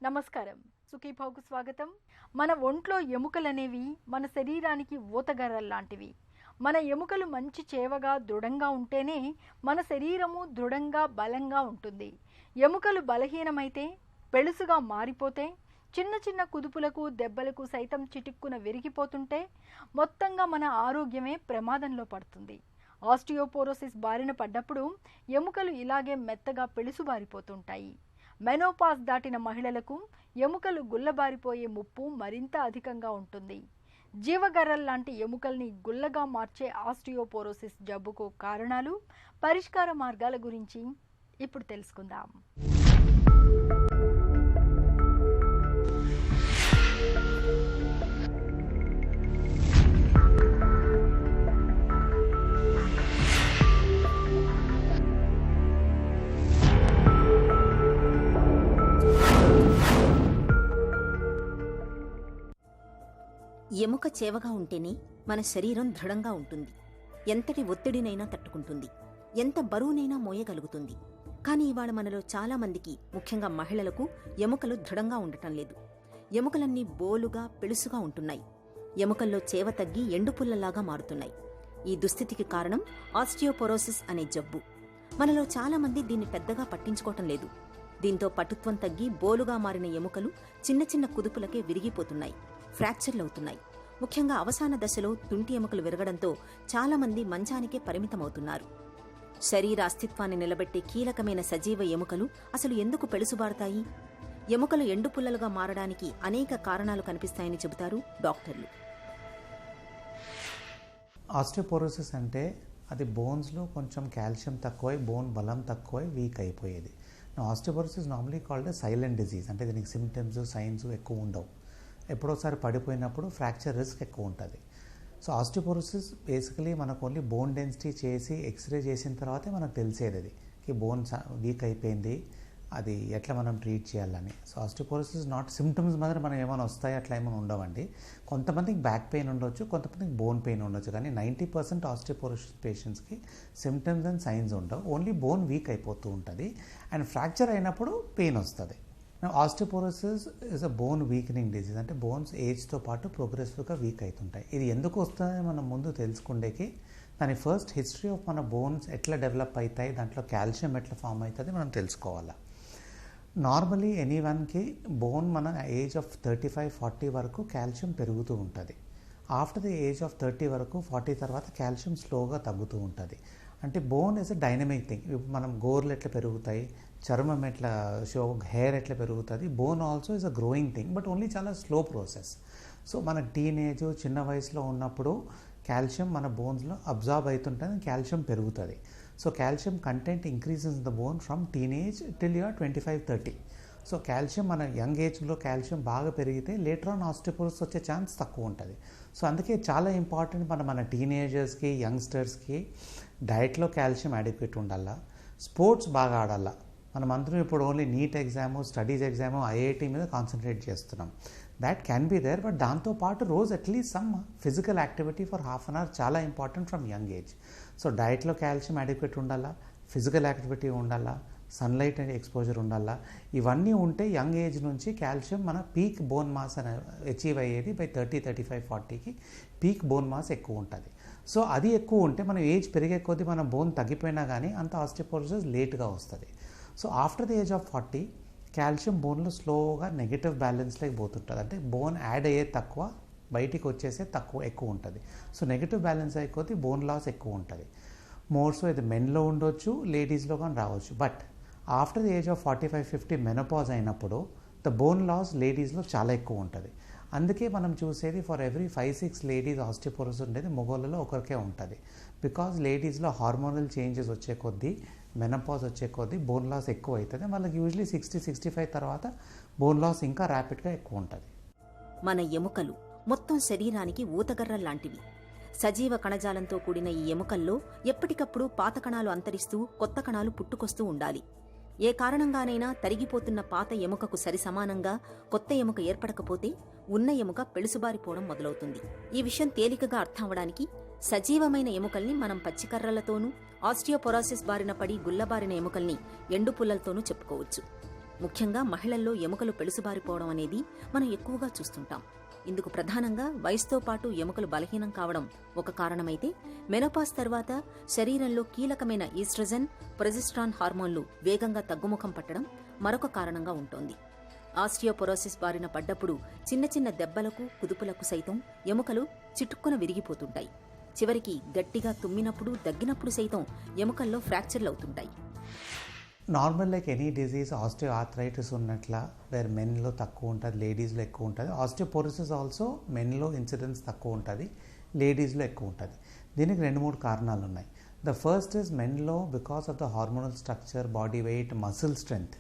నమస్కారం. సుఖీభావుకు స్వాగతం. మన ఒంట్లో ఎముకలనేవి మన శరీరానికి ఊతగర్రల్లాంటివి. మన ఎముకలు మంచి చేవగా దృఢంగా ఉంటేనే మన శరీరము దృఢంగా బలంగా ఉంటుంది. ఎముకలు బలహీనమైతే, పెళుసుగా మారిపోతే, చిన్న చిన్న కుదుపులకు దెబ్బలకు సైతం చిటిక్కున విరిగిపోతుంటే మొత్తంగా మన ఆరోగ్యమే ప్రమాదంలో పడుతుంది. ఆస్టియోపోరోసిస్ బారిన పడ్డప్పుడు ఎముకలు ఇలాగే మెత్తగా పెళుసుబారిపోతుంటాయి. మెనోపాజ్ దాటిన మహిళలకు ఎముకలు గుల్లబారిపోయే ముప్పు మరింత అధికంగా ఉంటుంది. జీవగర్రల్లాంటి ఎముకల్ని గుల్లగా మార్చే ఆస్టియోపోరోసిస్ జబ్బుకు కారణాలు, పరిష్కార మార్గాల గురించి ఇప్పుడు తెలుసుకుందాం. ఎముక చేవగా ఉంటేనే మన శరీరం దృఢంగా ఉంటుంది. ఎంతటి ఒత్తిడినైనా తట్టుకుంటుంది, ఎంత బరువునైనా మోయగలుగుతుంది. కానీ ఇవాళ మనలో చాలా మందికి, ముఖ్యంగా మహిళలకు ఎముకలు దృఢంగా ఉండటం లేదు. ఎముకలన్నీ బోలుగా పెళుసుగా ఉంటున్నాయి. ఎముకల్లో చేవ తగ్గి ఎండుపుల్లలాగా మారుతున్నాయి. ఈ దుస్థితికి కారణం ఆస్టియోపోరోసిస్ అనే జబ్బు. మనలో చాలా మంది దీన్ని పెద్దగా పట్టించుకోవటం లేదు. దీంతో పటుత్వం తగ్గి బోలుగా మారిన ఎముకలు చిన్న చిన్న కుదుపులకే విరిగిపోతున్నాయి, ఫ్రాక్చర్లవుతున్నాయి. ముఖ్యంగా అవసాన దశలో తుంటి ఎముకలు విరగడంతో చాలామంది మంచానికే పరిమితమవుతున్నారు. శరీర అస్తిత్వాన్ని నిలబెట్టే కీలకమైన సజీవ ఎముకలు అసలు ఎందుకు పెళుసుబారుతాయి? ఎముకలు ఎండుపుల్లలుగా మారడానికి అనేక కారణాలు కనిపిస్తాయని చెబుతారు డాక్టర్లు. ఆస్టియోపోరోసిస్ అంటే అది బోన్స్లో కొంచెం కాల్షియం తక్కువై, బోన్ బలం తక్కువై వీక్ అయిపోయేది. Osteoporosis normally called silent disease. అంటే దీనికి సిమ్టమ్స్, సైన్స్ ఎక్కువ ఉండవు. ఎప్పుడోసారి పడిపోయినప్పుడు ఫ్రాక్చర్ రిస్క్ ఎక్కువ ఉంటుంది. సో ఆస్టియోపోరోసిస్ బేసికలీ మనకు ఓన్లీ బోన్ డెన్సిటీ చేసి ఎక్స్రే చేసిన తర్వాతే మనకు తెలిసేది అది బోన్ వీక్ అయిపోయింది, అది ఎట్లా మనం ట్రీట్ చేయాలని. సో ఆస్టియోపోరోసిస్ నాట్ సిమ్టమ్స్ మాత్రం మనం ఏమైనా వస్తాయి అట్లా ఏమైనా ఉండవండి. కొంతమందికి బ్యాక్ పెయిన్ ఉండొచ్చు, కొంతమందికి బోన్ పెయిన్ ఉండొచ్చు. కానీ 90% ఆస్టియోపోరోసిస్ పేషెంట్స్కి సిమ్టమ్స్ అండ్ సైన్స్ ఉండవు. ఓన్లీ బోన్ వీక్ అయిపోతూ ఉంటుంది అండ్ ఫ్రాక్చర్ అయినప్పుడు పెయిన్ వస్తుంది. Osteoporosis is a bone weakening disease. అంటే బోన్స్ ఏజ్తో పాటు ప్రోగ్రెసివ్గా వీక్ అవుతుంటాయి. ఇది ఎందుకు వస్తుందని మనం ముందు తెలుసుకుండేకి దాని ఫస్ట్ హిస్టరీ ఆఫ్ మన బోన్స్ ఎట్లా డెవలప్ అవుతాయి, దాంట్లో కాల్షియం ఎట్లా ఫామ్ అవుతుంది మనం తెలుసుకోవాలి. నార్మలీ ఎనీవన్కి బోన్ మన ఏజ్ ఆఫ్ 35-40 వరకు కాల్షియం పెరుగుతూ ఉంటుంది. ఆఫ్టర్ ది ఏజ్ ఆఫ్ 30 వరకు 40 తర్వాత కాల్షియం స్లోగా తగ్గుతూ ఉంటుంది. అంటే bone is a dynamic thing. ఇప్పుడు మనం గోర్లు ఎట్లా పెరుగుతాయి, చర్మం ఎట్లా హెయిర్ ఎట్లా పెరుగుతుంది, bone also is a growing thing, but only చాలా స్లో ప్రాసెస్. సో మన టీనేజ్, చిన్న వయసులో ఉన్నప్పుడు కాల్షియం మన బోన్స్లో అబ్జార్బ్ అవుతుంటుంది, కాల్షియం పెరుగుతుంది. So calcium content increases in the bone from teenage till your 25-30. So calcium మన యంగ్ ఏజ్లో కాల్షియం బాగా పెరిగితే లేటర్ ఆన్ ఆస్టియోపోరోసిస్ వచ్చే ఛాన్స్ తక్కువ ఉంటుంది. సో అందుకే చాలా ఇంపార్టెంట్ మన టీనేజర్స్కి, యంగ్స్టర్స్కి డైట్లో కాల్షియం అడిక్వేట్ ఉండాలా, స్పోర్ట్స్ బాగా ఆడాలా. మనం అందరం ఇప్పుడు only NEET exam, studies exam, IIT మీద కాన్సన్ట్రేట్ చేస్తున్నాం. That can be there, but దాంతోపాటు రోజు at least some physical activity for half an hour చాలా important from young age. So డైట్లో కాల్షియం అడిక్వేట్ ఉండాలా, ఫిజికల్ యాక్టివిటీ ఉండాలా, సన్లైట్ అండ్ ఎక్స్పోజర్ ఉండాలా. ఇవన్నీ ఉంటే యంగ్ ఏజ్ నుంచి కాల్షియం మన పీక్ బోన్ మాస్ అని అచీవ్ అయ్యేది బై 30, 35, 40కి పీక్ బోన్ మాస్ ఎక్కువ ఉంటుంది. సో అది ఎక్కువ ఉంటే మనం ఏజ్ పెరిగే కొద్దీ మన బోన్ తగ్గిపోయినా కానీ అంత ఆస్టియోపోరోసిస్ లేట్గా వస్తుంది. So after the age of 40 calcium బోన్లో స్లోగా నెగిటివ్ బ్యాలెన్స్లోకి పోతుంటుంది. అంటే బోన్ యాడ్ అయ్యేది తక్కువ, బయటికి వచ్చేసే ఎక్కువ ఉంటుంది. సో నెగిటివ్ బ్యాలెన్స్ అయిపోతే బోన్ లాస్ ఎక్కువ ఉంటుంది. మోర్ సో ఇది మెన్లో ఉండొచ్చు, లేడీస్లో కానీ రావచ్చు. But after the age of 45-50 menopause అయినప్పుడు ద బోన్ లాస్ లేడీస్లో చాలా ఎక్కువ ఉంటుంది. అందుకే మనం చూసేది ఫర్ ఎవ్రీ 5-6 లేడీస్ ఆస్టియోపోరోసిస్ ఉండేది మొగోళ్ళలో ఒకరికే ఉంటుంది. బికాజ్ లేడీస్లో హార్మోనల్ చేంజెస్ వచ్చే కొద్దీ, మెనోపాజ్ వచ్చే కొద్దీ బోన్ లాస్ ఎక్కువ అవుతుంది. వాళ్ళకి యూజువలీ 60-65 తర్వాత బోన్ లాస్ ఇంకా ర్యాపిడ్గా ఎక్కువ ఉంటుంది. మన ఎముకలు మొత్తం శరీరానికి ఊతగర్రల్లాంటివి. సజీవ కణజాలంతో కూడిన ఈ ఎముకల్లో ఎప్పటికప్పుడు పాత కణాలు అంతరిస్తూ కొత్త కణాలు పుట్టుకొస్తూ ఉండాలి. ఏ కారణంగానైనా తరిగిపోతున్న పాత ఎముకకు సరిసమానంగా కొత్త ఎముక ఏర్పడకపోతే ఉన్న ఎముక పెళుసుబారిపోవడం మొదలవుతుంది. ఈ విషయం తేలికగా అర్థం అవడానికి సజీవమైన ఎముకల్ని మనం పచ్చికర్రలతోనూ, ఆస్టియోపోరోసిస్ బారిన పడి గుల్లబారిన ఎముకల్ని ఎండుపుల్లలతోనూ చెప్పుకోవచ్చు. ముఖ్యంగా మహిళల్లో ఎముకలు పెళుసుబారిపోవడం అనేది మనం ఎక్కువగా చూస్తుంటాం. ఇందుకు ప్రధానంగా వయసుతో పాటు ఎముకలు బలహీనం కావడం ఒక కారణమైతే, మెనోపాజ్ తర్వాత శరీరంలో కీలకమైన ఈస్ట్రోజన్, ప్రొజెస్ట్రాన్ హార్మోన్లు వేగంగా తగ్గుముఖం పట్టడం మరొక కారణంగా ఉంటోంది. ఆస్టియోపొరోసిస్ బారిన పడ్డప్పుడు చిన్న చిన్న దెబ్బలకు, కుదుపులకు సైతం ఎముకలు చిటుక్కున విరిగిపోతుంటాయి. చివరికి గట్టిగా తుమ్మినప్పుడు, దగ్గినప్పుడు సైతం ఎముకల్లో ఫ్రాక్చర్లు అవుతుంటాయి. Normal like any disease osteoarthritis ఉన్నట్ల వేర్ మెన్లో తక్కువ ఉంటుంది, లేడీస్లో ఎక్కువ ఉంటుంది. ఆస్టియోపోరోసిస్ ఆల్సో మెన్లో ఇన్సిడెన్స్ తక్కువ ఉంటుంది, లేడీస్లో ఎక్కువ ఉంటుంది. దీనికి 2-3 కారణాలు ఉన్నాయి. ద ఫస్ట్ ఇస్ మెన్లో because of the hormonal structure, body weight, muscle strength,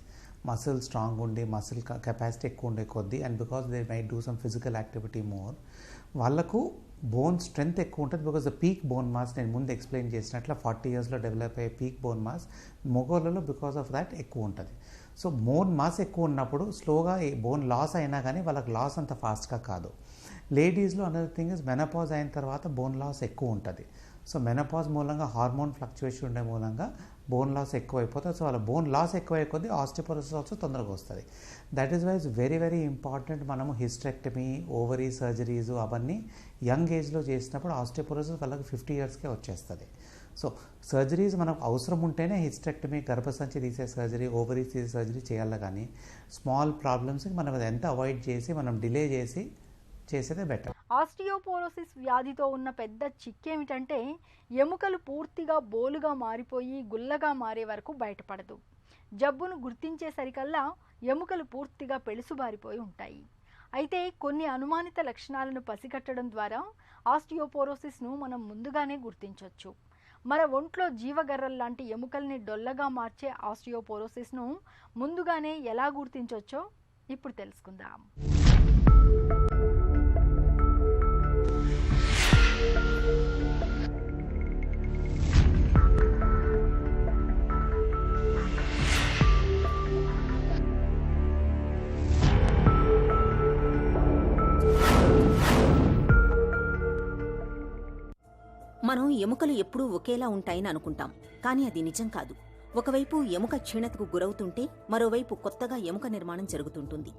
muscle strong ఉండి మసిల్ కెపాసిటీ ఎక్కువ ఉండే కొద్దీ, and because they might do some physical activity more, వాళ్ళకు బోన్ స్ట్రెంగ్త్ ఎక్కువ ఉంటుంది. Because the peak bone mass నేను ముందు ఎక్స్ప్లెయిన్ చేసినట్ల 40 yearsలో డెవలప్ అయ్యే పీక్ బోన్ మాస్ మొగోళ్ళలో బికాస్ ఆఫ్ దాట్ ఎక్కువ ఉంటుంది. సో బోన్ మాస్ ఎక్కువ ఉన్నప్పుడు స్లోగా బోన్ లాస్ అయినా కానీ వాళ్ళకి లాస్ అంత ఫాస్ట్గా కాదు. లేడీస్లో అనదర్ థింగ్ ఇస్ మెనోపాజ్ అయిన తర్వాత బోన్ లాస్ ఎక్కువ ఉంటుంది. సో మెనోపాజ్ మూలంగా హార్మోన్ ఫ్లక్చువేషన్ ఉండే మూలంగా బోన్ లాస్ ఎక్కువ అయిపోతుంది. సో వాళ్ళ బోన్ లాస్ ఎక్కువ అయిపోద్ది, ఆస్టియోపోరోసిస్ ఆల్సో తొందరగా వస్తుంది. That is why it's very very important మనము హిస్టెక్టమీ, ఓవరీ సర్జరీస్ అవన్నీ యంగ్ ఏజ్లో చేసినప్పుడు ఆస్టియోపోరోసిస్ వాళ్ళకి 50 yearsకే వచ్చేస్తుంది. సో సర్జరీస్ మనకు అవసరం ఉంటేనే హిస్టెక్టమీ, గర్భసంచి తీసే సర్జరీ, ఓవరీ తీసే సర్జరీ చేయాలి. కానీ స్మాల్ ప్రాబ్లమ్స్కి మనం అది ఎంత అవాయిడ్ చేసి మనం డిలే చేసేదే బెటర్. ఆస్టియోపోరోసిస్ వ్యాధితో ఉన్న పెద్ద చిక్కేమిటంటే ఎముకలు పూర్తిగా బోలుగా మారిపోయి గుల్లగా మారే వరకు బయటపడదు. జబ్బును గుర్తించేసరికల్లా ఎముకలు పూర్తిగా పెళుసుబారిపోయి ఉంటాయి. అయితే కొన్ని అనుమానిత లక్షణాలను పసిగట్టడం ద్వారా ఆస్టియోపోరోసిస్ను మనం ముందుగానే గుర్తించవచ్చు. మన ఒంట్లో జీవగర్రల్లాంటి ఎముకల్ని డొల్లగా మార్చే ఆస్టియోపోరోసిస్ను ముందుగానే ఎలా గుర్తించవచ్చో ఇప్పుడు తెలుసుకుందాం. మనం ఎముకలు ఎప్పుడూ ఒకేలా ఉంటాయని అనుకుంటాం, కానీ అది నిజం కాదు. ఒకవైపు ఎముక క్షీణతకు గురవుతుంటే మరోవైపు కొత్తగా ఎముక నిర్మాణం జరుగుతుంటుంది.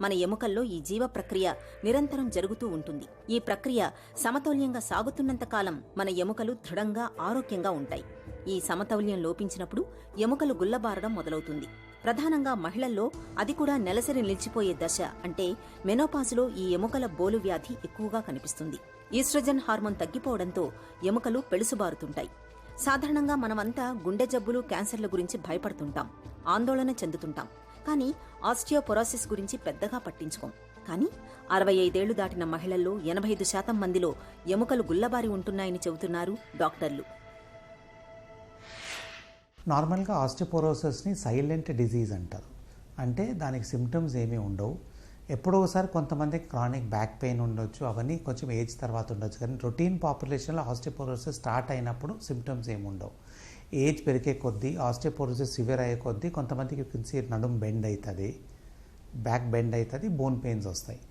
మన ఎముకల్లో ఈ జీవ ప్రక్రియ నిరంతరం జరుగుతూ ఉంటుంది. ఈ ప్రక్రియ సమతౌల్యంగా సాగుతున్నంత కాలం మన ఎముకలు దృఢంగా, ఆరోగ్యంగా ఉంటాయి. ఈ సమతౌల్యం లోపించినప్పుడు ఎముకలు గుల్లబారడం మొదలవుతుంది. ప్రధానంగా మహిళల్లో అది కూడా నెలసరి నిలిచిపోయే దశ అంటే మెనోపాజ్లో ఈ ఎముకల బోలు వ్యాధి ఎక్కువగా కనిపిస్తుంది. ఈస్ట్రోజన్ హార్మోన్ తగ్గిపోవడంతో ఎముకలు పెళుసుబారుతుంటాయి. సాధారణంగా మనమంతా గుండె జబ్బులు, క్యాన్సర్ల గురించి భయపడుతుంటాం, ఆందోళన చెందుతుంటాం. కానీ ఆస్టియోపోరోసిస్ గురించి పెద్దగా పట్టించుకోం. కానీ 65 ఏళ్లు దాటిన మహిళల్లో 85% మందిలో ఎముకలు గుల్లబారి ఉంటున్నాయని చెబుతున్నారు డాక్టర్లు. నార్మల్గా ఆస్టియోపోరోసిస్ని సైలెంట్ డిజీజ్ అంటారు. అంటే దానికి సిమ్టమ్స్ ఏమీ ఉండవు. ఎప్పుడో ఒకసారి కొంతమందికి క్రానిక్ బ్యాక్ పెయిన్ ఉండొచ్చు, అవన్నీ కొంచెం ఏజ్ తర్వాత ఉండొచ్చు. కానీ రొటీన్ పాపులేషన్లో ఆస్టియోపోరోసిస్ స్టార్ట్ అయినప్పుడు సిమ్టమ్స్ ఏమి ఉండవు. ఏజ్ పెరిగే కొద్దీ ఆస్టియోపోరోసిస్ సివియర్ అయ్యే కొద్దీ కొంతమందికి నడుము బెండ్ అవుతుంది, బ్యాక్ బెండ్ అవుతుంది, బోన్ పెయిన్స్ వస్తాయి.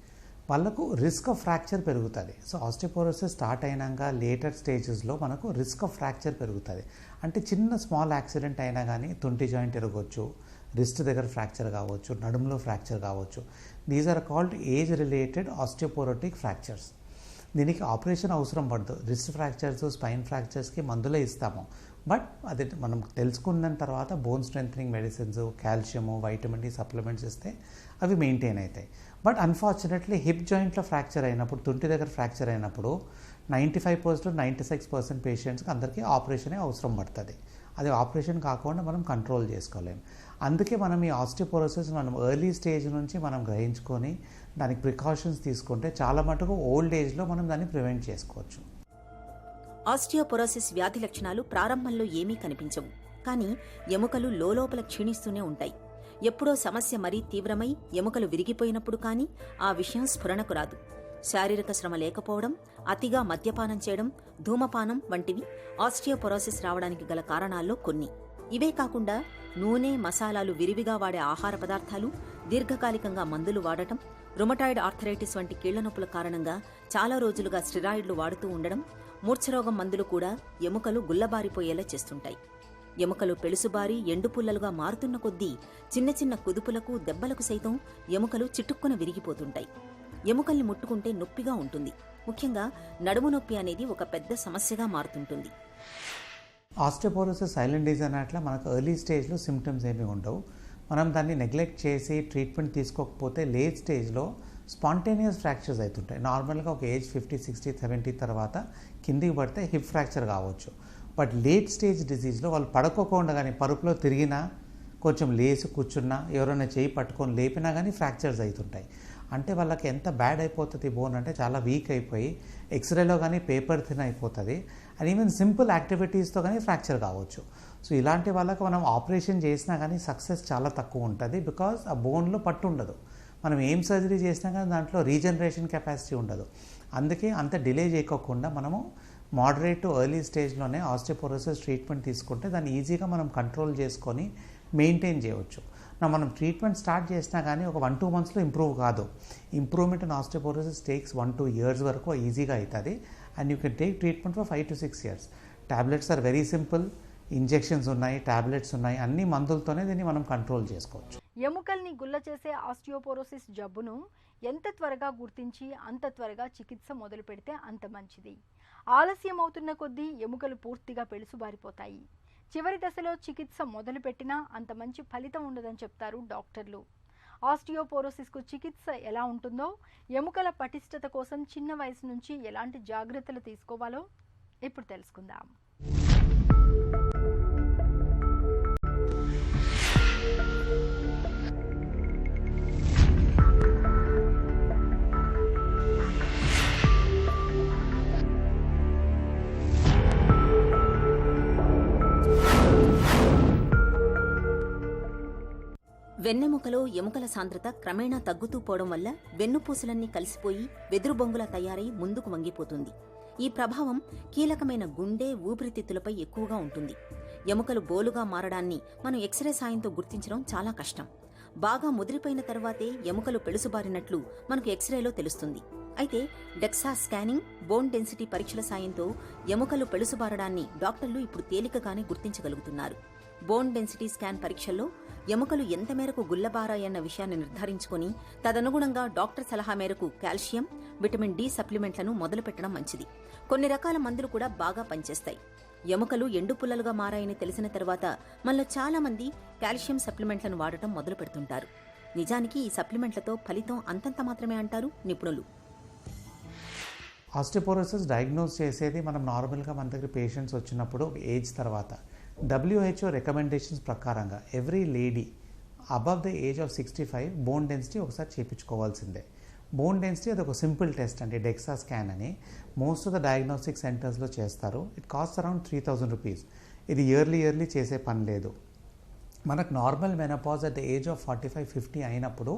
వాళ్ళకు రిస్క్ ఆఫ్ ఫ్రాక్చర్ పెరుగుతుంది. సో ఆస్టియోపోరోసిస్ స్టార్ట్ అయినాక లేటర్ స్టేజెస్లో మనకు రిస్క్ ఆఫ్ ఫ్రాక్చర్ పెరుగుతుంది. అంటే చిన్న స్మాల్ యాక్సిడెంట్ అయినా కానీ తుంటి జాయింట్ ఎరగొచ్చు, రిస్ట్ దగ్గర ఫ్రాక్చర్ కావచ్చు, నడుములో ఫ్రాక్చర్ కావచ్చు. These are called age related osteoporotic fractures. దీనికి ఆపరేషన్ అవసరం పడదు. రిస్ట్ ఫ్రాక్చర్స్, స్పైన్ ఫ్రాక్చర్స్కి మందులే ఇస్తాము. బట్ అది మనం తెలుసుకున్న తర్వాత bone strengthening medicines, calcium, vitamin D supplements ఇస్తే అవి మెయింటైన్ అవుతాయి. బట్ అన్ఫార్చునేట్లీ హిప్ జాయింట్లో ఫ్రాక్చర్ అయినప్పుడు, తుంటి దగ్గర ఫ్రాక్చర్ అయినప్పుడు 95% 96% పేషెంట్స్కి అందరికీ ఆపరేషనే అవసరం పడుతుంది. అది ఆపరేషన్ కాకుండా మనం కంట్రోల్ చేసుకోలేము. అందుకే మనం ఈ ఆస్టియోపోరోసిస్ మనం ఎర్లీ స్టేజ్ నుంచి మనం గ్రహించుకొని దానికి ప్రికాషన్స్ తీసుకుంటే చాలా మటుకు ఓల్డ్ ఏజ్లో మనం దాన్ని ప్రివెంట్ చేసుకోవచ్చు. ఆస్టియోపోరోసిస్ వ్యాధి లక్షణాలు ప్రారంభంలో ఏమీ కనిపించవు. కానీ ఎముకలు లోలోపల క్షీణిస్తూనే ఉంటాయి. ఎప్పుడో సమస్య మరీ తీవ్రమై ఎముకలు విరిగిపోయినప్పుడు కానీ ఆ విషయం స్ఫురణకు రాదు. శారీరక శ్రమ లేకపోవడం, అతిగా మద్యపానం చేయడం, ధూమపానం వంటివి ఆస్టియోపోరోసిస్ రావడానికి గల కారణాల్లో కొన్ని. ఇవే కాకుండా నూనె, మసాలాలు విరివిగా వాడే ఆహార పదార్థాలు, దీర్ఘకాలికంగా మందులు వాడటం, రుమటాయిడ్ ఆర్థరైటిస్ వంటి కీళ్ల నొప్పుల కారణంగా చాలా రోజులుగా స్టెరాయిడ్లు వాడుతూ ఉండడం, మూర్ఛరోగం మందులు కూడా ఎముకలు గుల్లబారిపోయేలా చేస్తుంటాయి. ఎముకలు పెళుసుబారి ఎండుపుల్లలుగా మారుతున్న కొద్దీ చిన్న చిన్న కుదుపులకు దెబ్బలకు సైతం ఎముకలు చిటుక్కున విరిగిపోతుంటాయి. ఎముకల్ని ముట్టుకుంటే నొప్పిగా ఉంటుంది. ముఖ్యంగా నడుము నొప్పి అనేది ఒక పెద్ద సమస్యగా మారుతుంటుంది. ఆస్టియోపోరోసిస్ సైలెంట్ డిజీజ్ అన్నట్ల మనకు ఎర్లీ స్టేజ్లో సిమ్టమ్స్ ఏమీ ఉండవు. మనం దాన్ని నెగ్లెక్ట్ చేసి ట్రీట్మెంట్ తీసుకోకపోతే లేట్ స్టేజ్లో స్పాంటేనియస్ ఫ్రాక్చర్స్ అవుతుంటాయి. నార్మల్గా ఒక ఏజ్ 50, 60, 70 తర్వాత కిందికి పడితే హిప్ ఫ్రాక్చర్ కావచ్చు. బట్ లేట్ స్టేజ్ డిజీజ్లో వాళ్ళు పడుకోకుండా కానీ పరుపులో తిరిగినా, కొంచెం లేచి కూర్చున్నా, ఎవరైనా చేయి పట్టుకొని లేపినా కానీ ఫ్రాక్చర్స్ అవుతుంటాయి. అంటే వాళ్ళకి ఎంత బ్యాడ్ అయిపోతుంది బోన్ అంటే చాలా వీక్ అయిపోయి ఎక్స్రేలో కానీ పేపర్ థిన్ అయిపోతుంది. అండ్ ఈవెన్ సింపుల్ యాక్టివిటీస్తో కానీ ఫ్రాక్చర్ కావచ్చు. సో ఇలాంటి వాళ్ళకి మనం ఆపరేషన్ చేసినా కానీ సక్సెస్ చాలా తక్కువ ఉంటుంది. బికాజ్ ఆ బోన్లో పట్టు ఉండదు. మనం ఏం సర్జరీ చేసినా కానీ దాంట్లో రీజనరేషన్ కెపాసిటీ ఉండదు. అందుకే అంత డిలే చేయకోకుండా మనము మోడరేట్ టు ఎర్లీ స్టేజ్లోనే ఆస్టియోపోరోసిస్ ట్రీట్మెంట్ తీసుకుంటే దాన్ని ఈజీగా మనం కంట్రోల్ చేసుకొని మెయింటైన్ చేయవచ్చు. మనం ట్రీట్మెంట్ స్టార్ట్ చేసినా కానీ ఒక 1-2 monthsలో ఇంప్రూవ్ కాదు. Improvement in osteoporosis takes 1-2 years వరకు ఈజీగా అవుతుంది. And you can take treatment for 5 to 6 years. Tablets are very simple. Injections ఉన్నాయి, టాబ్లెట్స్ ఉన్నాయి, అన్ని మందులతోనే దీన్ని మనం కంట్రోల్ చేసుకోవచ్చు. ఎముకల్ని గుల్ల చేసే ఆస్టియోపోరోసిస్ జబ్బును ఎంత త్వరగా గుర్తించి అంత త్వరగా చికిత్స మొదలు పెడితే అంత మంచిది. ఆలస్యం అవుతున్న కొద్దీ ఎముకలు పూర్తిగా పెళుసుబారిపోతాయి. చివరి దశలో చికిత్స మొదలుపెట్టినా అంత మంచి ఫలితం ఉండదని చెప్తారు డాక్టర్లు. ఆస్టియోపోరోసిస్కు చికిత్స ఎలా ఉంటుందో, ఎముకల పటిష్టత కోసం చిన్న వయసు నుంచి ఎలాంటి జాగ్రత్తలు తీసుకోవాలో ఇప్పుడు తెలుసుకుందాం. వెన్నెముకలో ఎముకల సాంద్రత క్రమేణా తగ్గుతూ పోవడం వల్ల వెన్నుపూసలన్నీ కలిసిపోయి వెదురుబొంగులా తయారై ముందుకు వంగిపోతుంది. ఈ ప్రభావం కీలకమైన గుండె, ఊపిరితిత్తులపై ఎక్కువగా ఉంటుంది. ఎముకలు బోలుగా మారడాన్ని మనం ఎక్స్రే సాయంతో గుర్తించడం చాలా కష్టం. బాగా ముదిరిపోయిన తర్వాతే ఎముకలు పెళుసుబారినట్లు మనకు ఎక్స్రేలో తెలుస్తుంది. అయితే డెక్సా స్కానింగ్, బోన్ డెన్సిటీ పరీక్షల సాయంతో ఎముకలు పెళుసుబారడాన్ని డాక్టర్లు ఇప్పుడు తేలికగానే గుర్తించగలుగుతున్నారు. బోన్ డెన్సిటీ స్కాన్ పరీక్షల్లో ఎముకలు ఎంత మేరకు గుల్లబారాయన్న విషయాన్ని నిర్ధారించుకుని తదనుగుణంగా డాక్టర్ సలహా మేరకు కాల్షియం, విటమిన్ డి సప్లిమెంట్లను మొదలుపెట్టడం మంచిది. కొన్ని రకాల మందులు కూడా బాగా పనిచేస్తాయి. ఎముకలు ఎండుపుల్లలుగా మారాయని తెలిసిన తర్వాత మనలో చాలా మంది కాల్షియం సప్లిమెంట్లను వాడటం మొదలు పెడుతుంటారు. నిజానికి ఈ సప్లిమెంట్లతో ఫలితం అంతంత మాత్రమే అంటారు నిపుణులు. ఆస్టియోపోరోసిస్ డయాగ్నోస్ చేసేది మనం నార్మల్గా మన దగ్గర పేషెంట్స్ వచ్చినప్పుడు ఏజ్ తర్వాత WHO రికమెండేషన్స్ ప్రకారంగా every lady above the age of 65 bone density ఒకసారి చేయించుకోవాల్సిందే. బోన్ డెన్సిటీ అది ఒక సింపుల్ టెస్ట్ అంటే డెక్సా స్కాన్ అని మోస్ట్ ఆఫ్ ద డయాగ్నోస్టిక్ సెంటర్స్లో చేస్తారు. It cost around 3,000 rupees. ఇది ఇయర్లీ చేసే పని లేదు. మనకు normal menopause at the age of 45-50 అయినప్పుడు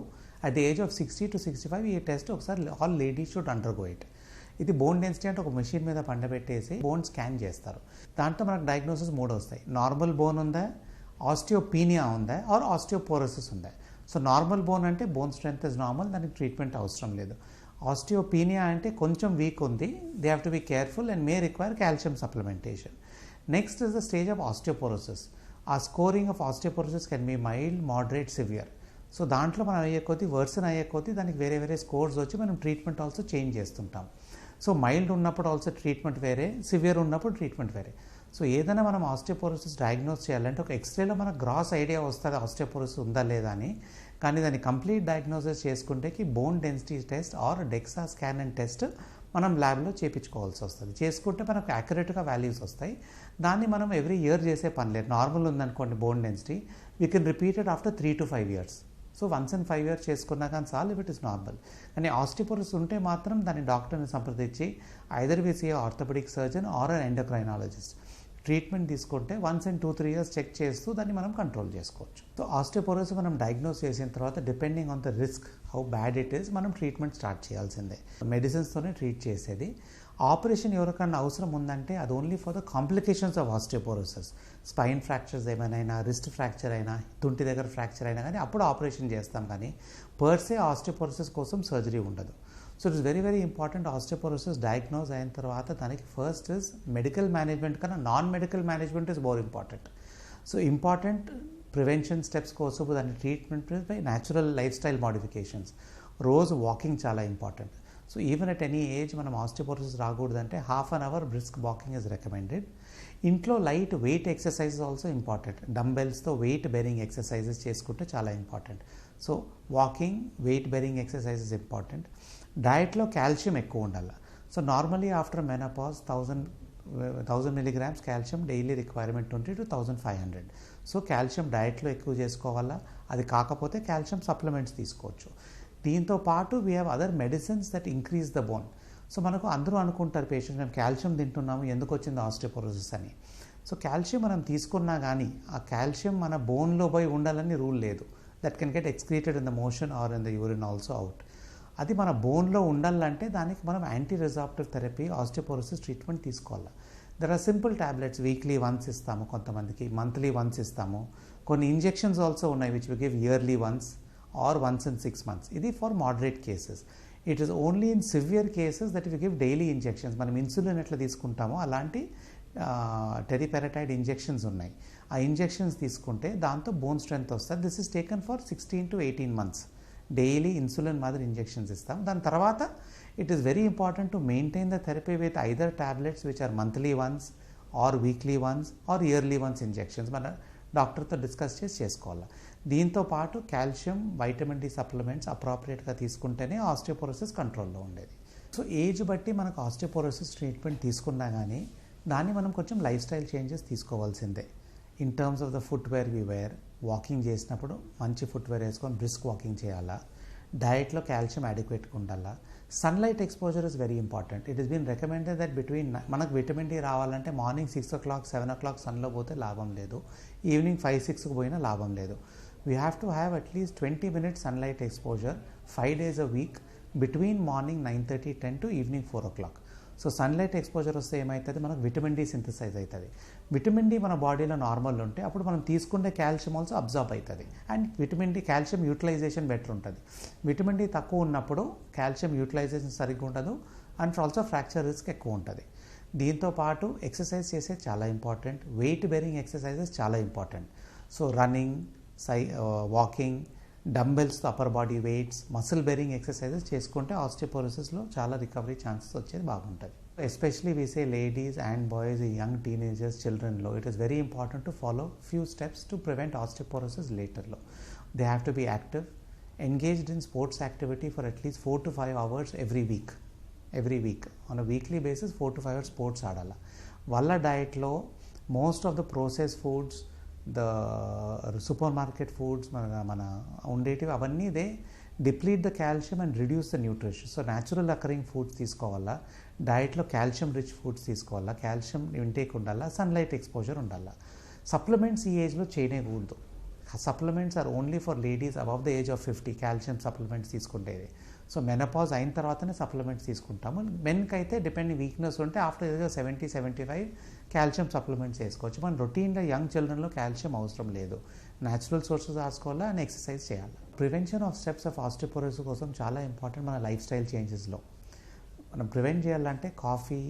at the age of 60 to 65 ఈ టెస్ట్ ఒకసారి all ladies should undergo it. ఇది బోన్ డెన్సిటీ అంటే ఒక మెషిన్ మీద పండబెట్టేసి బోన్ స్కాన్ చేస్తారు. దాంట్లో మనకు డయాగ్నోసిస్ 3 వస్తాయి. నార్మల్ బోన్ ఉందా, ఆస్టియోపీనియా ఉందా, ఆర్ ఆస్టియోపోరోసిస్ ఉందా. సో నార్మల్ బోన్ అంటే బోన్ స్ట్రెంత్ ఇస్ నార్మల్, దానికి ట్రీట్మెంట్ అవసరం లేదు. ఆస్టియోపీనియా అంటే కొంచెం వీక్ ఉంది, they have to be careful and may require calcium supplementation. Next is the stage of osteoporosis. ఆ scoring of osteoporosis can be mild, moderate, severe. So దాంట్లో మనం అయ్యే కొద్దీ వర్సన్ అయ్యే కొద్దీ దానికి వేరే స్కోర్స్ వచ్చి మనం ట్రీట్మెంట్ ఆల్సో చేంజ్ చేస్తుంటాం. సో మైల్డ్ ఉన్నప్పుడు ఆల్సో ట్రీట్మెంట్ వేరే, సివియర్ ఉన్నప్పుడు ట్రీట్మెంట్ వేరే. సో ఏదైనా మనం ఆస్టియోపోరోసిస్ డయాగ్నోస్ చేయాలంటే ఒక ఎక్స్రేలో మనకు గ్రాస్ ఐడియా వస్తుంది ఆస్టియోపోరోసిస్ ఉందా లేదా అని. కానీ దాన్ని కంప్లీట్ డయాగ్నోసిస్ చేసుకుంటే bone density test or DEXA scan and test మనం ల్యాబ్లో చేయించుకోవాల్సి వస్తుంది. చేసుకుంటే మనకు యాక్యురేట్గా వాల్యూస్ వస్తాయి. దాన్ని మనం ఎవ్రీ ఇయర్ చేసే పని లేదు. నార్మల్ ఉందనుకోండి bone density, we can repeat it after 3 to 5 years. So 1 and 5 years చేసుకున్నా కానీ చాలు, ఇట్ ఇస్ నార్మల్. కానీ ఆస్టియోపోరోసిస్ ఉంటే మాత్రం దాన్ని డాక్టర్ని సంప్రదించి either we see orthopaedic surgeon or an endocrinologist treatment తీసుకుంటే 1 and 2-3 years చెక్ చేస్తూ దాన్ని మనం కంట్రోల్ చేసుకోవచ్చు. సో ఆస్టియోపోరోసిస్ మనం డయాగ్నోస్ చేసిన తర్వాత depending on the risk how bad it is మనం ట్రీట్మెంట్ స్టార్ట్ చేయాల్సిందే. మెడిసిన్స్తోనే ట్రీట్ చేసేది. ఆపరేషన్ ఎవరికన్నా అవసరం ఉందంటే అది only for the complications of osteoporosis. Spine fractures ఏమైనా, రిస్ట్ ఫ్రాక్చర్ అయినా, తుంటి దగ్గర ఫ్రాక్చర్ అయినా కానీ అప్పుడు ఆపరేషన్ చేస్తాం. కానీ పర్సే ఆస్టియోపోరోసిస్ కోసం సర్జరీ ఉండదు. So it's very important. Osteoporosis diagnose అయిన తర్వాత దానికి ఫస్ట్ ఇస్ మెడికల్ మేనేజ్మెంట్ కన్నా non medical management is more important. So important prevention steps కోసం దాని treatment by natural lifestyle modifications. రోజు వాకింగ్ చాలా important. So even at any age మనం osteoporosis రాకూడదంటే half an hour brisk walking is recommended. ఇంట్లో light weight exercises also important. డంబెల్స్తో weight bearing exercises చేసుకుంటే చాలా important. So walking, weight bearing exercises important. డయట్లో calcium ఎక్కువ ఉండాలి. So normally after menopause 1000 milligrams calcium daily requirement ఉంటే to 1500. So calcium డయట్లో ఎక్కువ చేసుకోవాలా. అది కాకపోతే కాల్షియం సప్లిమెంట్స్ తీసుకోవచ్చు. దీంతో పాటు we have other medicines that increase the bone. So మనకు అందరూ అనుకుంటారు పేషెంట్స్ మేము కాల్షియం తింటున్నాము ఎందుకు వచ్చింది ఆస్టియోపోరోసిస్ అని. సో కాల్షియం మనం తీసుకున్నా కానీ ఆ కాల్షియం మన బోన్లో పోయి ఉండాలని రూల్ లేదు. That can get excreted in the motion or in the urine also out. అది మన బోన్లో ఉండాలంటే దానికి మనం antiresorptive therapy osteoporosis treatment తీసుకోవాలి. There are simple tablets weekly once ఇస్తాము, కొంతమందికి మంత్లీ వన్స్ ఇస్తాము. కొన్ని ఇంజెక్షన్స్ ఆల్సో ఉన్నాయి which we give yearly once or once in 6 months. ఇది for moderate cases. It is only in severe cases that we give daily injections. మనం insulin ఎట్లా తీసుకుంటామో అలాంటి టెరిపెరటైడ్ ఇంజెక్షన్స్ ఉన్నాయి. ఆ ఇంజెక్షన్స్ తీసుకుంటే దాంతో బోన్ స్ట్రెంత్ వస్తుంది. This is taken for 16 to 18 months. Daily insulin మాదిరి ఇంజెక్షన్స్ ఇస్తాం. దాని తర్వాత it is very important to maintain the therapy with either tablets which are monthly once or weekly once or yearly once injections మన డాక్టర్తో discuss చేసి చేసుకోవాలి. దీంతో పాటు కాల్షియం, వైటమిన్ డి సప్లిమెంట్స్ అప్రాప్రియేట్గా తీసుకుంటేనే ఆస్టియోపోరోసిస్ కంట్రోల్లో ఉండేది. సో ఏజ్ బట్టి మనకు ఆస్టియోపోరోసిస్ ట్రీట్మెంట్ తీసుకున్నా కానీ దాన్ని మనం కొంచెం లైఫ్ స్టైల్ చేంజెస్ తీసుకోవాల్సిందే. In terms of the footwear we wear, walking చేసినప్పుడు మంచి ఫుట్వేర్ వేసుకొని బ్రిస్క్ వాకింగ్ చేయాలా. డయట్లో కాల్షియం అడిక్వేట్గా ఉండాలా. Sunlight exposure is very important. It is been recommended that మనకు విటమిన్ డి రావాలంటే మార్నింగ్ 6 o'clock 7 o'clock సన్లో పోతే లాభం లేదు, ఈవినింగ్ 5 6కు పోయినా లాభం లేదు. We have to have at least 20 minutes sunlight exposure 5 days a week between morning 9:30 10 to evening 4 o'clock. So sunlight exposure వస్తే ఏమవుతుంది, మనకు విటమిన్ డి సింథసైజ్ అవుతుంది. విటమిన్ డి మన బాడీలో నార్మల్ ఉంటే అప్పుడు మనం తీసుకునే కాల్షియం ఆల్సో అబ్జార్బ్ అవుతుంది and vitamin D calcium utilization better ఉంటుంది. విటమిన్ డి తక్కువ ఉన్నప్పుడు కాల్షియం యూటిలైజేషన్ సరిగ్గా ఉండదు అండ్ ఆల్సో ఫ్రాక్చర్ రిస్క్ ఎక్కువ ఉంటుంది. దీంతో పాటు ఎక్సర్సైజ్ చేసేది చాలా ఇంపార్టెంట్. వెయిట్ బెరింగ్ ఎక్సర్సైజెస్ చాలా ఇంపార్టెంట్. సో రన్నింగ్, వాకింగ్, డంబెల్స్తో upper body weights, muscle bearing exercises చేసుకుంటే ఆస్టియోపోరోసిస్లో చాలా రికవరీ ఛాన్సెస్ వచ్చేది బాగుంటుంది. Especially we say ladies and boys, young teenagers, చిల్డ్రన్లో it is very important to follow few steps to prevent osteoporosis లేటర్లో. They have to be active, engaged in sports activity for at least 4 to 5 hours every week. On a weekly basis 4 to 5 hours sports ఆడాలి. వాళ్ళ డయట్లో most of the process foods, the supermarket foods మన ఉండేటివి అవన్నీ they deplete the calcium and reduce the nutrition. So natural occurring foods తీసుకోవాలా, డయట్లో calcium rich foods తీసుకోవాలా, calcium intake ఉండాలా, సన్లైట్ ఎక్స్పోజర్ ఉండాలా. సప్లిమెంట్స్ ఈ ఏజ్లో చేయకూడదు. Supplements are only for ladies above the age of 50 calcium supplements తీసుకుంటేది. So menopause అయిన తర్వాతనే సప్లిమెంట్స్ తీసుకుంటాము. మెన్కి అయితే డిపెండింగ్ వీక్నెస్ ఉంటే after age of 70-75 calcium supplements వేసుకోవచ్చు. మన రొటీన్గా యంగ్ చిల్డ్రన్లో కాల్షియం అవసరం లేదు. న్యాచురల్ సోర్సెస్ రాసుకోవాలా అండ్ ఎక్సర్సైజ్ చేయాలి. Prevention of steps of osteoporosis కోసం చాలా ఇంపార్టెంట్. మన లైఫ్ స్టైల్ చేంజెస్లో మనం ప్రివెంట్ చేయాలంటే coffee,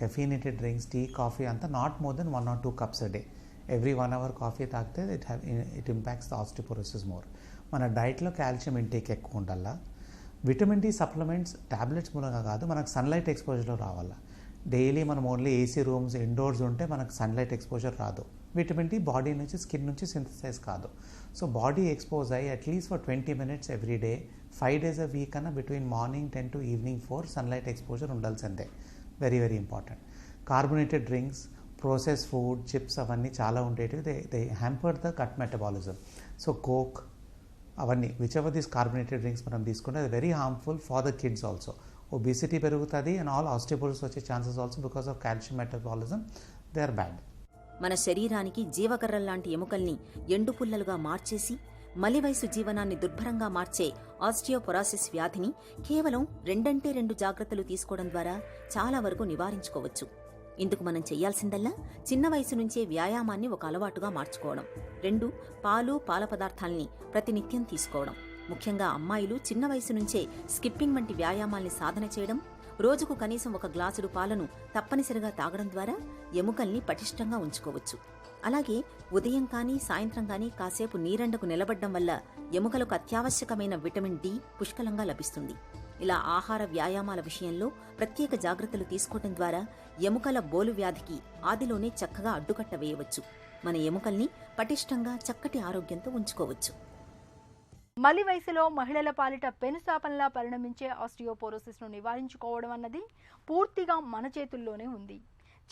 caffeinated drinks, tea, coffee అంతా not more than 1 or 2 cups a day. Every 1 hour coffee తాగితే it impacts the osteoporosis more. మన డైట్లో కాల్షియం ఇంటేక్ ఎక్కువ ఉండాలా. విటమిన్ డి సప్లిమెంట్స్ ట్యాబ్లెట్స్ మూలంగా కాదు, మనకు సన్లైట్ ఎక్స్పోజర్లో రావాలా. డైలీ మనం ఓన్లీ ఏసీ రూమ్స్, ఇండోర్స్ ఉంటే మనకు సన్లైట్ ఎక్స్పోజర్ రాదు. విటమిన్ డి బాడీ నుంచి, స్కిన్ నుంచి సింథసైజ్ కాదు. సో బాడీ ఎక్స్పోజ్ అయ్యి at least for 20 minutes every day 5 days a week అన్న between morning 10 to evening 4 sunlight exposure ఉండాల్సిందే. Very very important. Carbonated drinks, process food, chips అవన్నీ చాలా ఉండేటివి. They hamper the gut metabolism. So coke అవన్నీ whichever these carbonated drinks మనం తీసుకుంటే అది very harmful for the kids also. Obesity పెరుగుతుంది and all osteoporosis వచ్చే chances also because of calcium metabolism they are bad. మన శరీరానికి జీవకర్రల్లాంటి ఎముకల్ని ఎండుపుల్లలుగా మార్చేసి మలివయసు జీవనాన్ని దుర్భరంగా మార్చే ఆస్టియోపొరాసిస్ వ్యాధిని కేవలం 2 జాగ్రత్తలు తీసుకోవడం ద్వారా చాలా వరకు నివారించుకోవచ్చు. ఇందుకు మనం చెయ్యాల్సిందల్లా చిన్న వయసు నుంచే వ్యాయామాన్ని ఒక అలవాటుగా మార్చుకోవడం. 2 పాలు, పాల పదార్థాల్ని ప్రతినిత్యం తీసుకోవడం. ముఖ్యంగా అమ్మాయిలు చిన్న వయసు నుంచే స్కిప్పింగ్ వంటి వ్యాయామాల్ని సాధన చేయడం, రోజుకు కనీసం 1 గ్లాసుడు పాలను తప్పనిసరిగా తాగడం ద్వారా ఎముకల్ని పటిష్టంగా ఉంచుకోవచ్చు. అలాగే ఉదయం కానీ సాయంత్రం కానీ కాసేపు నీరెండకు నిలబడ్డం వల్ల ఎముకలకు అత్యావశ్యకమైన విటమిన్ డి పుష్కలంగా లభిస్తుంది. ఇలా ఆహార వ్యాయామాల విషయంలో ప్రత్యేక జాగ్రత్తలు తీసుకోవడం ద్వారా ఎముకల బోలు వ్యాధికి ఆదిలోనే చక్కగా అడ్డుకట్ట వేయవచ్చు. మన ఎముకల్ని పటిష్టంగా చక్కటి ఆరోగ్యంతో ఉంచుకోవచ్చు. మలి వయసులో మహిళల పాలిట పెనుశాపంలా పరిణమించే ఆస్టియోపోరోసిస్ను నివారించుకోవడం అన్నది పూర్తిగా మన చేతుల్లోనే ఉంది.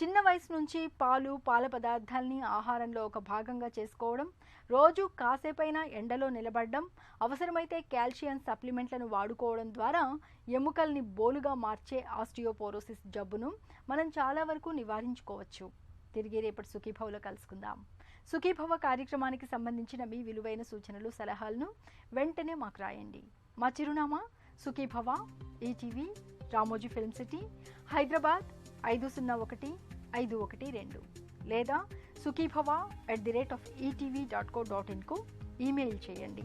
చిన్న వయసు నుంచి పాలు, పాల పదార్థాలని ఆహారంలో ఒక భాగంగా చేసుకోవడం, రోజు కాసేపైనా ఎండలో నిలబడడం, అవసరమైతే కాల్షియం సప్లిమెంట్లను వాడుకోవడం ద్వారా ఎముకల్ని బోలుగా మార్చే ఆస్టియోపోరోసిస్ జబ్బును మనం చాలా వరకు నివారించుకోవచ్చు. తిరిగి రేపటి సుఖీభవలో కలుసుకుందాం. సుఖీభవ కార్యక్రమానికి సంబంధించిన మీ విలువైన సూచనలు, సలహాలను వెంటనే మాకు రాయండి. మా చిరునామా Sukhibhava, ETV, Ramoji film city, Hyderabad 501512 లేదా sukhibhava@etv.co.in కు ఈమెయిల్ చేయండి.